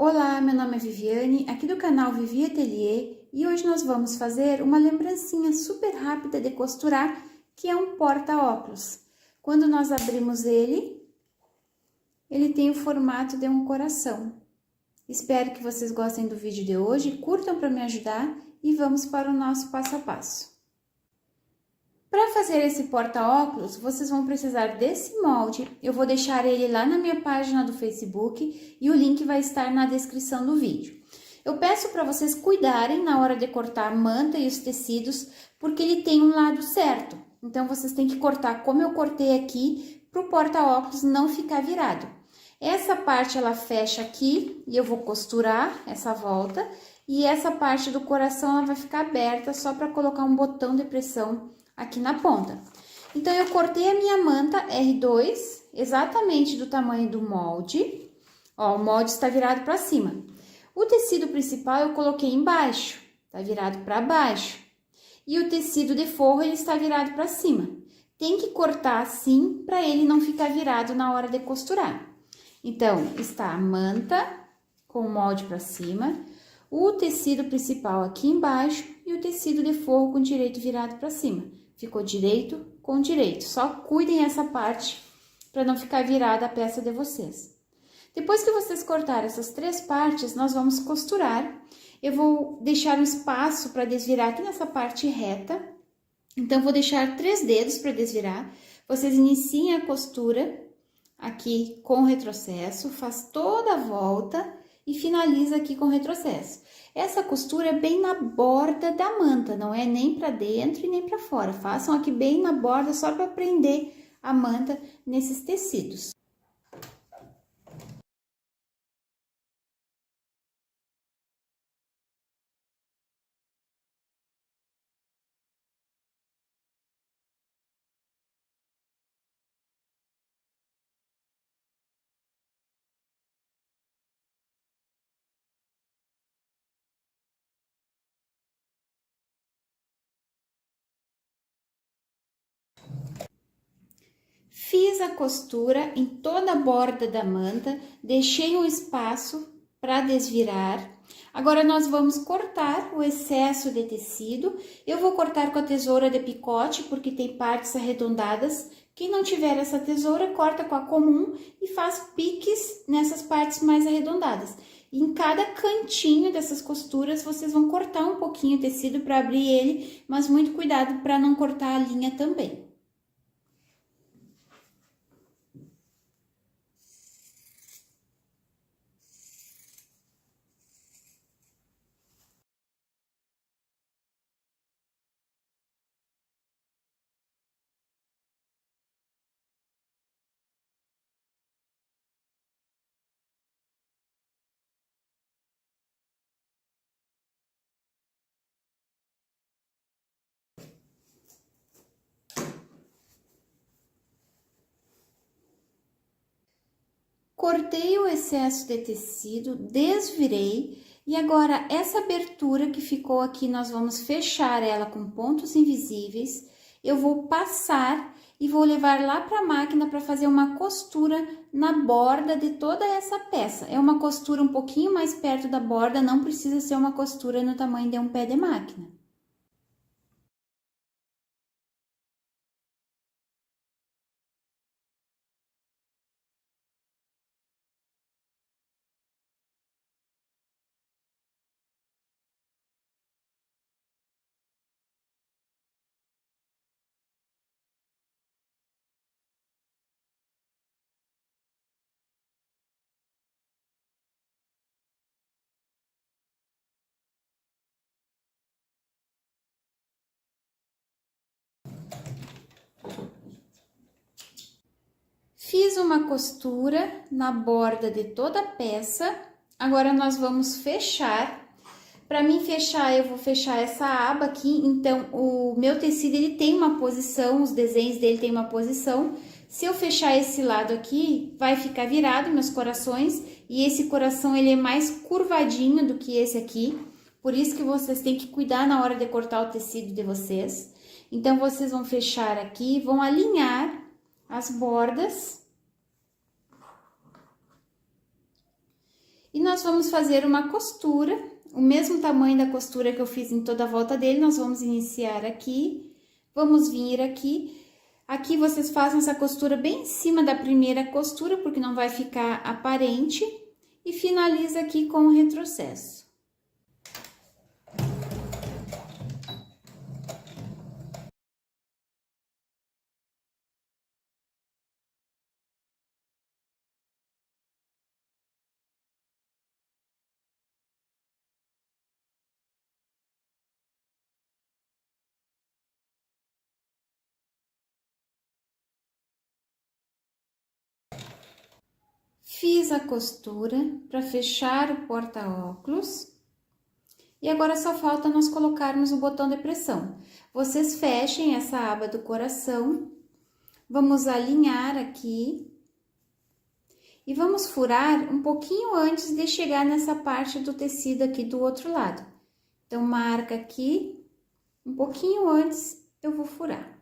Olá, meu nome é Viviane, aqui do canal Vivi Atelier, e hoje nós vamos fazer uma lembrancinha super rápida de costurar, que é um porta-óculos. Quando nós abrimos ele tem o formato de um coração. Espero que vocês gostem do vídeo de hoje, curtam para me ajudar e vamos para o nosso passo a passo. Para fazer esse porta-óculos, vocês vão precisar desse molde. Eu vou deixar ele lá na minha página do Facebook e o link vai estar na descrição do vídeo. Eu peço para vocês cuidarem na hora de cortar a manta e os tecidos, porque ele tem um lado certo. Então, vocês têm que cortar como eu cortei aqui, para o porta-óculos não ficar virado. Essa parte ela fecha aqui e eu vou costurar essa volta. E essa parte do coração ela vai ficar aberta só para colocar um botão de pressão aqui na ponta. Então, eu cortei a minha manta R2, exatamente do tamanho do molde. Ó, o molde está virado para cima. O tecido principal eu coloquei embaixo, tá virado para baixo. E o tecido de forro, ele está virado para cima. Tem que cortar assim, para ele não ficar virado na hora de costurar. Então, está a manta com o molde para cima, o tecido principal aqui embaixo e o tecido de forro com direito virado para cima. Ficou direito com direito. Só cuidem essa parte para não ficar virada a peça de vocês. Depois que vocês cortarem essas três partes, nós vamos costurar. Eu vou deixar um espaço para desvirar aqui nessa parte reta. Então, vou deixar 3 dedos para desvirar. Vocês iniciem a costura aqui com retrocesso, faz toda a volta e finaliza aqui com retrocesso. Essa costura é bem na borda da manta, não é nem para dentro e nem para fora. Façam aqui bem na borda, só para prender a manta nesses tecidos. Fiz a costura em toda a borda da manta, deixei um espaço para desvirar. Agora, nós vamos cortar o excesso de tecido. Eu vou cortar com a tesoura de picote, porque tem partes arredondadas. Quem não tiver essa tesoura, corta com a comum e faz piques nessas partes mais arredondadas. E em cada cantinho dessas costuras, vocês vão cortar um pouquinho o tecido para abrir ele, mas muito cuidado para não cortar a linha também. Cortei o excesso de tecido, desvirei e agora essa abertura que ficou aqui, nós vamos fechar ela com pontos invisíveis. Eu vou passar e vou levar lá para a máquina para fazer uma costura na borda de toda essa peça. É uma costura um pouquinho mais perto da borda, não precisa ser uma costura no tamanho de um pé de máquina. Fiz uma costura na borda de toda a peça, agora nós vamos fechar. Para mim fechar, eu vou fechar essa aba aqui, então o meu tecido ele tem uma posição, os desenhos dele tem uma posição. Se eu fechar esse lado aqui, vai ficar virado meus corações, e esse coração ele é mais curvadinho do que esse aqui, por isso que vocês têm que cuidar na hora de cortar o tecido de vocês. Então, vocês vão fechar aqui, vão alinhar as bordas. E nós vamos fazer uma costura, o mesmo tamanho da costura que eu fiz em toda a volta dele, nós vamos iniciar aqui, vamos vir aqui. Aqui vocês fazem essa costura bem em cima da primeira costura, porque não vai ficar aparente, e finaliza aqui com o retrocesso. Fiz a costura para fechar o porta-óculos. E agora só falta nós colocarmos o botão de pressão. Vocês fechem essa aba do coração. Vamos alinhar aqui. E vamos furar um pouquinho antes de chegar nessa parte do tecido aqui do outro lado. Então, marca aqui, um pouquinho antes eu vou furar.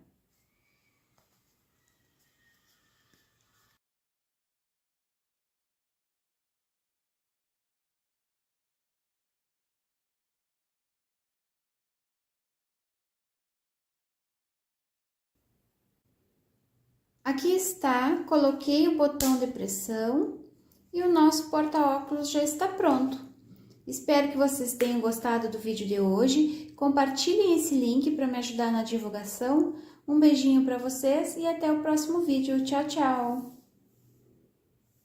Aqui está, coloquei o botão de pressão e o nosso porta-óculos já está pronto. Espero que vocês tenham gostado do vídeo de hoje. Compartilhem esse link para me ajudar na divulgação. Um beijinho para vocês e até o próximo vídeo. Tchau, tchau!